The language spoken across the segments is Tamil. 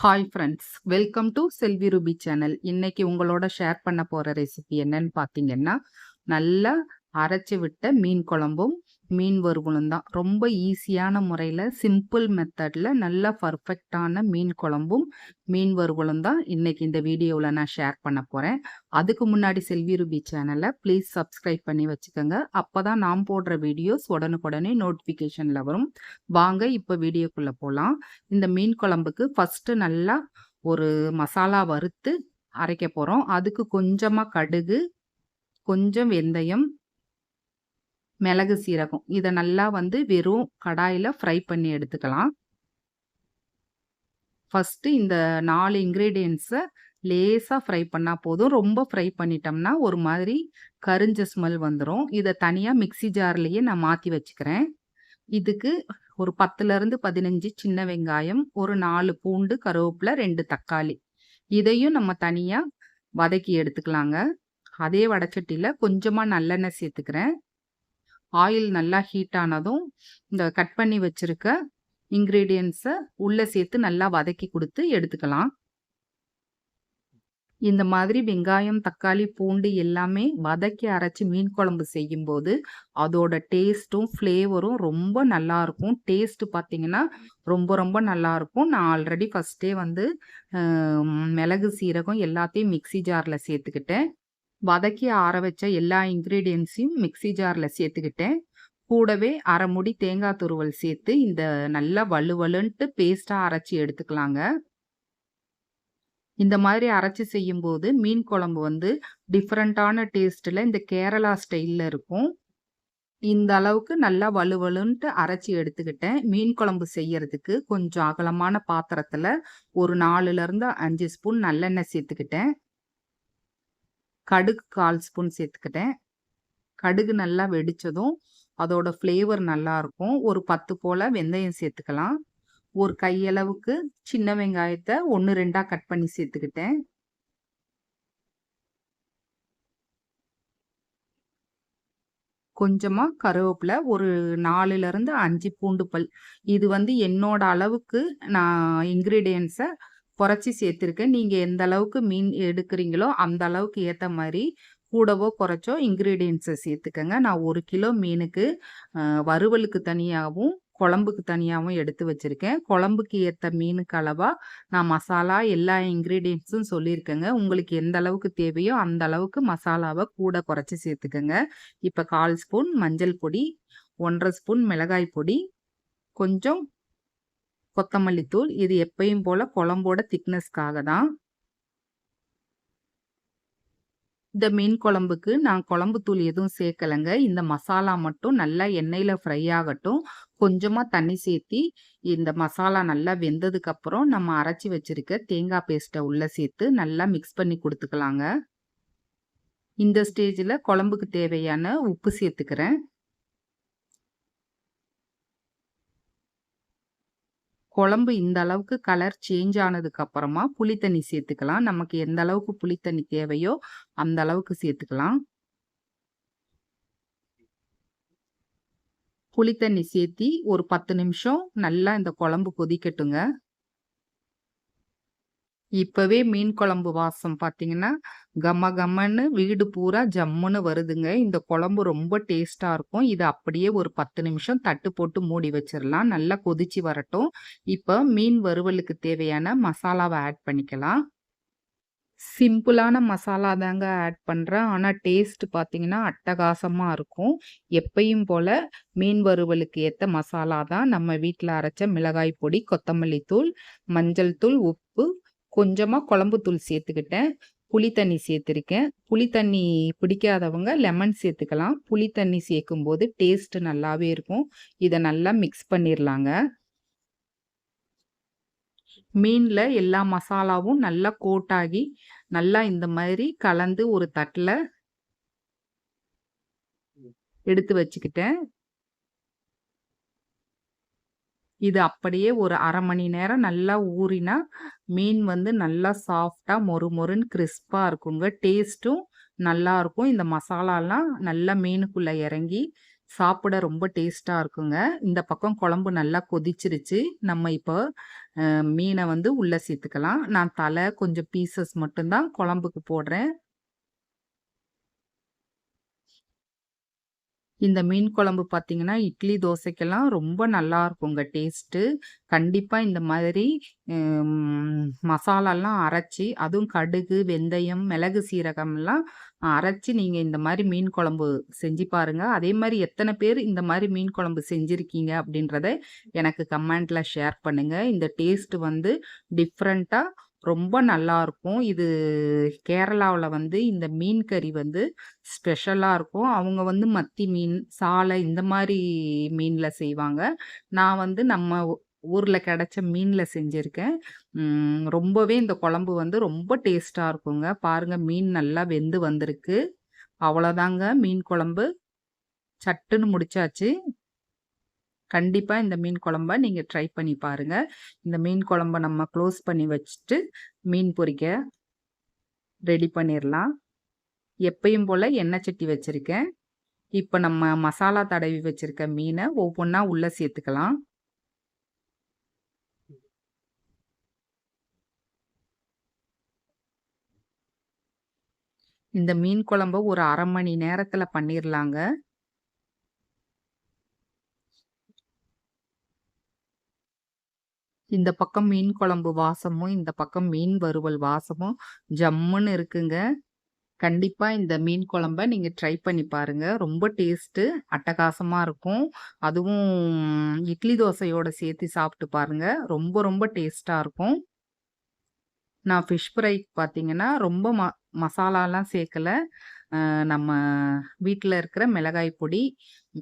Hi friends, welcome to Selvi Ruby channel. இன்னைக்கு உங்களோட ஷேர் பண்ண போற ரெசிபி என்னன்னு பார்த்தீங்கன்னா, நல்லா அரைச்சு விட்ட மீன் குழம்பும் மீன் வறுவலும் தான். ரொம்ப ஈஸியான முறையில் சிம்பிள் மெத்தடில் நல்ல பர்ஃபெக்டான மீன் குழம்பும் மீன் வறுவலும் தான் இன்னைக்கு இந்த வீடியோவில் நான் ஷேர் பண்ண போகிறேன். அதுக்கு முன்னாடி செல்வி ரூபி சேனலை ப்ளீஸ் சப்ஸ்கிரைப் பண்ணி வச்சுக்கோங்க. அப்போ தான் நான் போடுற வீடியோஸ் உடனுக்குடனே நோட்டிஃபிகேஷனில் வரும். வாங்க இப்போ வீடியோக்குள்ளே போகலாம். இந்த மீன் குழம்புக்கு ஃபஸ்ட்டு நல்லா ஒரு மசாலா வறுத்து அரைக்க போகிறோம். அதுக்கு கொஞ்சமாக கடுகு, கொஞ்சம் வெந்தயம், மிளகு, சீரகம் இதை நல்லா வெறும் கடாயில் ஃப்ரை பண்ணி எடுத்துக்கலாம். ஃபஸ்ட்டு இந்த 4 இன்க்ரீடியன்ட்ஸை லேசாக ஃப்ரை பண்ணால் போதும். ரொம்ப ஃப்ரை பண்ணிட்டோம்னா ஒரு மாதிரி கரிஞ்ச ஸ்மெல் வந்துடும். இதை தனியாக மிக்ஸி ஜார்லேயே நான் மாற்றி வச்சுக்கிறேன். இதுக்கு ஒரு 10லேருந்து 15 சின்ன வெங்காயம், ஒரு 4 பூண்டு, கருவேப்பிலை, 2 தக்காளி இதையும் நம்ம தனியாக வதக்கி எடுத்துக்கலாங்க. அதே வடச்சட்டியில் கொஞ்சமாக நல்லெண்ணெய் சேர்த்துக்கிறேன். ஆயில் நல்லா ஹீட் ஆனதும் இந்த கட் பண்ணி வச்சிருக்க இன்க்ரீடியன்ட்ஸை உள்ளே சேர்த்து நல்லா வதக்கி கொடுத்து எடுத்துக்கலாம். இந்த மாதிரி வெங்காயம், தக்காளி, பூண்டு எல்லாமே வதக்கி அரைச்சி மீன் குழம்பு செய்யும்போது அதோட டேஸ்ட்டும் ஃப்ளேவரும் ரொம்ப நல்லாயிருக்கும். டேஸ்ட்டு பார்த்தீங்கன்னா ரொம்ப ரொம்ப நல்லாயிருக்கும். நான் ஆல்ரெடி ஃபஸ்ட்டே மிளகு, சீரகம் எல்லாத்தையும் மிக்ஸி ஜாரில் சேர்த்துக்கிட்டேன். வதக்கி ஆற வச்ச எல்லா இன்க்ரீடியன்ஸையும் மிக்ஸி ஜாரில் சேர்த்துக்கிட்டேன். கூடவே அரை முடி தேங்காய் துருவல் சேர்த்து இந்த நல்லா வலுவலுன்ட்டு பேஸ்ட்டாக அரைச்சி எடுத்துக்கலாங்க. இந்த மாதிரி அரைச்சி செய்யும்போது மீன் குழம்பு டிஃப்ரெண்ட்டான டேஸ்ட்டில் இந்த கேரளா ஸ்டைலில் இருக்கும். இந்த அளவுக்கு நல்லா வலுவலுன்ட்டு அரைச்சி எடுத்துக்கிட்டேன். மீன் குழம்பு செய்யறதுக்கு கொஞ்சம் அகலமான பாத்திரத்தில் ஒரு 4லேருந்து 5 ஸ்பூன் நல்லெண்ணெய் சேர்த்துக்கிட்டேன். கடுகு 1/4 ஸ்பூன் சேர்த்துக்கிட்டேன். கடுகு நல்லா வெடித்ததும் அதோட ஃப்ளேவர் நல்லாயிருக்கும். ஒரு 10 போல் வெந்தயம் சேர்த்துக்கலாம். ஒரு கையளவுக்கு சின்ன வெங்காயத்தை 1, 2ஆக கட் பண்ணி சேர்த்துக்கிட்டேன். கொஞ்சமாக கருவேப்பிலை, ஒரு 4லேருந்து 5 பூண்டு பல். இது என்னோட அளவுக்கு நான் இன்க்ரீடியன்ஸை குறைச்சி சேர்த்துருக்கேன். நீங்கள் எந்த அளவுக்கு மீன் எடுக்கிறீங்களோ அந்த அளவுக்கு ஏற்ற மாதிரி கூடவோ குறைச்சோ இன்க்ரீடியன்ஸை சேர்த்துக்கங்க. நான் 1 கிலோ மீனுக்கு வறுவலுக்கு தனியாகவும் குழம்புக்கு தனியாகவும் எடுத்து வச்சுருக்கேன். குழம்புக்கு ஏற்ற மீனுக்கு அளவாக நான் மசாலா எல்லா இன்க்ரீடியன்ஸும் சொல்லியிருக்கேங்க. உங்களுக்கு எந்த அளவுக்கு தேவையோ அந்த அளவுக்கு மசாலாவை கூட குறைச்சி சேர்த்துக்கங்க. இப்போ 1/4 ஸ்பூன் மஞ்சள் பொடி, 1/2 ஸ்பூன் மிளகாய் பொடி, கொஞ்சம் கொத்தமல்லி தூள். இது எப்பயும் போல் குழம்போட திக்னஸ்க்காக தான். இந்த மீன் குழம்புக்கு நான் குழம்பு தூள் எதுவும் சேர்க்கலைங்க. இந்த மசாலா மட்டும் நல்லா எண்ணெயில் ஃப்ரை ஆகட்டும். கொஞ்சமாக தண்ணி சேர்த்தி இந்த மசாலா நல்லா வெந்ததுக்கப்புறம் நம்ம அரைச்சி வச்சிருக்க தேங்காய் பேஸ்ட்டை உள்ளே சேர்த்து நல்லா மிக்ஸ் பண்ணி கொடுத்துக்கலாங்க. இந்த ஸ்டேஜில் குழம்புக்கு தேவையான உப்பு சேர்த்துக்கிறேன். குழம்பு இந்த அளவுக்கு கலர் சேஞ்ச் ஆனதுக்கு அப்புறமா புளி தண்ணி சேர்த்துக்கலாம். நமக்கு எந்த அளவுக்கு புளி தண்ணி தேவையோ அந்த அளவுக்கு சேர்த்துக்கலாம். புளி தண்ணி சேர்த்தி ஒரு 10 நிமிஷம் நல்லா இந்த குழம்பு கொதிக்கட்டுங்க. இப்பவே மீன் குழம்பு வாசம் பார்த்தீங்கன்னா கம கமன்னு வீடு பூரா ஜம்முன்னு வருதுங்க. இந்த குழம்பு ரொம்ப டேஸ்ட்டாக இருக்கும். இது அப்படியே ஒரு 10 நிமிஷம் தட்டு போட்டு மூடி வச்சிடலாம். நல்லா கொதிச்சு வரட்டும். இப்போ மீன் வறுவலுக்கு தேவையான மசாலாவை ஆட் பண்ணிக்கலாம். சிம்பிளான மசாலா தாங்க ஆட் பண்ணுறேன். ஆனால் டேஸ்ட் பார்த்தீங்கன்னா அட்டகாசமாக இருக்கும். எப்பயும் போல் மீன் வறுவலுக்கு ஏற்ற மசாலா தான் நம்ம வீட்டில் அரைச்ச மிளகாய் பொடி, கொத்தமல்லி தூள், மஞ்சள் தூள், உப்பு, கொஞ்சமாக குழம்பு தூள் சேர்த்துக்கிட்டேன். புளி தண்ணி சேர்த்துருக்கேன். புளி தண்ணி பிடிக்காதவங்க லெமன் சேர்த்துக்கலாம். புளி தண்ணி சேர்க்கும்போது டேஸ்ட்டு நல்லாவே இருக்கும். இதை நல்லா மிக்ஸ் பண்ணிடலாங்க. மீனில் எல்லா மசாலாவும் நல்லா கோட்டாகி நல்லா இந்த மாதிரி கலந்து ஒரு தட்டில் எடுத்து வச்சுக்கிட்டேன். இது அப்படியே ஒரு 1/2 மணி நேரம் நல்லா ஊறினா மீன் நல்லா சாஃப்டாக மொறுமொறுன்னு கிறிஸ்பாக இருக்குங்க. டேஸ்ட்டும் நல்லாயிருக்கும். இந்த மசாலாலாம் நல்லா மீனுக்குள்ளே இறங்கி சாப்பிட ரொம்ப டேஸ்ட்டா இருக்குங்க. இந்த பக்கம் குழம்பு நல்லா கொதிச்சிருச்சு. நம்ம இப்போ மீன வந்து உள்ள சேர்த்துக்கலாம். நான் தலை கொஞ்சம் பீசஸ் மட்டும் தான் குழம்புக்கு போடுறேன். இந்த மீன் குழம்பு பார்த்தீங்கன்னா, இட்லி, தோசைக்கெல்லாம் ரொம்ப நல்லா இருக்குங்க டேஸ்ட்டு. கண்டிப்பா இந்த மாதிரி மசாலாலாம் அரைச்சு, அதுவும் கடுகு, வெந்தயம், மிளகு, சீரகம்லாம் அரைச்சு நீங்க இந்த மாரி மீன் குழம்பு செஞ்சு பாருங்க. அதே மாரி எத்தன பேர் இந்த மாரி மீன் குழம்பு செஞ்சிருக்கீங்க அப்படின்றத எனக்கு கமெண்ட்ல ஷேர் பண்ணுங்க. இந்த டேஸ்ட் வந்து டிஃப்ரெண்ட்டா ரொம்ப நல்லாருக்கும். இது கேரளாவுல வந்து இந்த மீன் கறி வந்து ஸ்பெஷலா இருக்கும். அவங்க வந்து மத்தி மீன், சாலை இந்த மாரி மீன்ல செய்வாங்க. நான் வந்து நம்ம ஊர்ல கிடைச்ச மீன்ல செஞ்சிருக்கேன். ரொம்பவே இந்த குழம்பு வந்து ரொம்ப டேஸ்ட்டா இருக்குங்க. பாருங்க மீன் நல்லா வெந்து வந்திருக்கு. அவ்வளோதாங்க மீன் குழம்பு. சட்டுன்னு முடிச்சாச்சு. கண்டிப்பா இந்த மீன் குழம்ப நீங்க ட்ரை பண்ணி பாருங்க. இந்த மீன் குழம்ப நம்ம க்ளோஸ் பண்ணி வச்சுட்டு, மீன் பொரிக்க ரெடி பண்ணிறலாம். எப்பயும் போல எண்ணெய் சட்டி வச்சிருக்கேன். இப்ப நம்ம மசாலா தடவி வச்சிருக்க மீன ஒவ்வொன்னா உள்ள சேர்த்துக்கலாம். இந்த மீன் குழம்ப ஒரு 1/2 மணி நேரத்துல பண்ணிரலாங்க. இந்த பக்கம் மீன் குழம்பு வாசமும், இந்த பக்கம் மீன் வறுவல் வாசமும் ஜம்முன்னு இருக்குங்க. கண்டிப்பா இந்த மீன் குழம்ப நீங்க ட்ரை பண்ணி பாருங்க. ரொம்ப டேஸ்ட்டு அட்டகாசமா இருக்கும். அதுவும் இட்லி, தோசையோட சேர்த்து சாப்பிட்டு பாருங்க. ரொம்ப ரொம்ப டேஸ்ட்டா இருக்கும். நான் ஃபிஷ் ஃப்ரைக்கு பார்த்தீங்கன்னா, ரொம்ப மசாலாலாம் சேர்க்கல. நம்ம வீட்ல இருக்கிற மிளகாய் பொடி,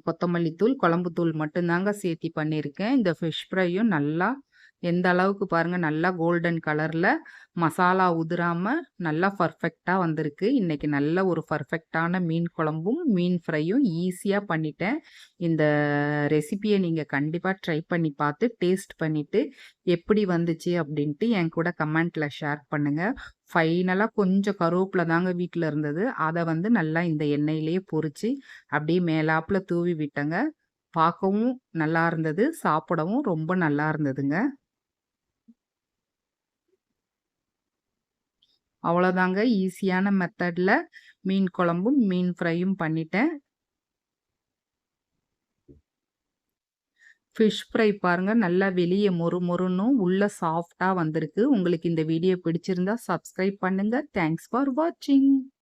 கொத்தமல்லி தூள், குழம்பு தூள் மட்டும் தாங்க சேர்த்தி பண்ணியிருக்கேன். இந்த ஃபிஷ் ஃப்ரையும் நல்லா எந்த அளவுக்கு பாருங்க, நல்லா கோல்டன் கலர்ல மசாலா உதிராம நல்லா பர்ஃபெக்ட்டா வந்திருக்கு. இன்னைக்கு நல்ல ஒரு பர்ஃபெக்ட்டான மீன் குழம்பும், மீன் ஃப்ரையும் ஈஸியா பண்ணிட்டேன். இந்த ரெசிபிய நீங்க கண்டிப்பா ட்ரை பண்ணி பார்த்து, டேஸ்ட் பண்ணிட்டு எப்படி வந்துச்சு அப்படின்ட்டு என் கூட கமெண்ட்ல ஷேர் பண்ணுங்க. ஃபைனலா கொஞ்சம் கருவேப்பில தாங்க வீட்ல இருந்தது. அத வந்து நல்லா இந்த எண்ணெயிலேயே பொரிச்சு, அப்படியே மேலாப்புல தூவி விட்டேங்க. பார்க்கவும் நல்லா இருந்தது. சாப்பிடவும் ரொம்ப நல்லா இருந்ததுங்க. அவ்வளோதாங்க ஈஸியான மெத்தட்ல மீன் குழம்பும், மீன் ஃப்ரையும் பண்ணிட்டேன். ஃபிஷ் ஃப்ரை பாருங்க நல்லா வெளிய மொறு மொறுன்னும், உள்ள சாஃப்ட்டா வந்திருக்கு. உங்களுக்கு இந்த வீடியோ பிடிச்சிருந்தா சப்ஸ்கிரைப் பண்ணுங்க. தேங்க்ஸ் ஃபார் வாட்சிங்.